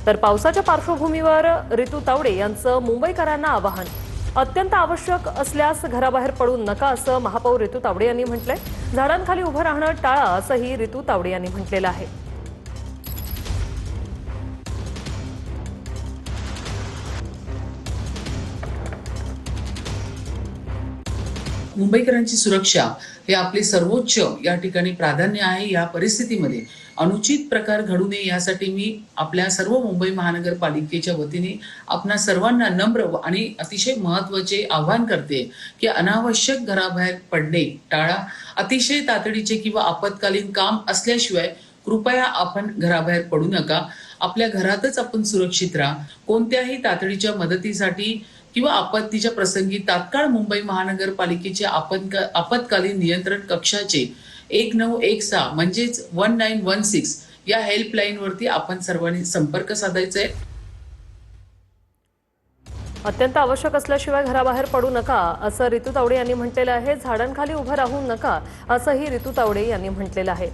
तर पावसाच्या पार्श्वभूमीवर रितू तावडे यांचं मुंबईकरांना आवाहन, अत्यंत आवश्यक असल्यास घराबाहेर पडू नका असं महापौर रितू तावडे यांनी म्हटलंय। झाडांखाली उभं राहणं टाळा असंही रितू तावडे यांनी म्हटलेलं आहे। मुंबईकरांची सुरक्षा हे आपले सर्वोच्च या ठिकाणी प्राधान्य आहे। या परिस्थितीमध्ये अनुचित प्रकार घडू नये यासाठी मी आपल्या सर्व मुंबई महानगरपालिकेच्या वतीने आपणा सर्वांना नम्र आणि अतिशय महत्त्वाचे आवाहन करते की अनावश्यक घराबाहेर पडणे टाळा। अतिशय तातडीचे किंवा आपत्कालीन काम असल्याशिवाय कृपया आपण घराबाहेर पडू नका। आपल्या घरातच आपण सुरक्षित राहा। कोणत्याही तातडीच्या मदतीसाठी किंवा आपत्तीच्या प्रसंगी तात्काळ मुंबई महानगरपालिकेचे आपत्कालीन नियंत्रण कक्षाचे 1916 म्हणजेच 1916 या हेल्पलाईन वरती आपण सर्वांनी संपर्क साधायचा आहे। अत्यंत आवश्यक असल्याशिवाय घराबाहेर पडू नका असं रितू तावडे यांनी म्हटलेलं आहे। झाडांखाली उभं राहू नका असंही रितू तावडे यांनी म्हटलेलं आहे।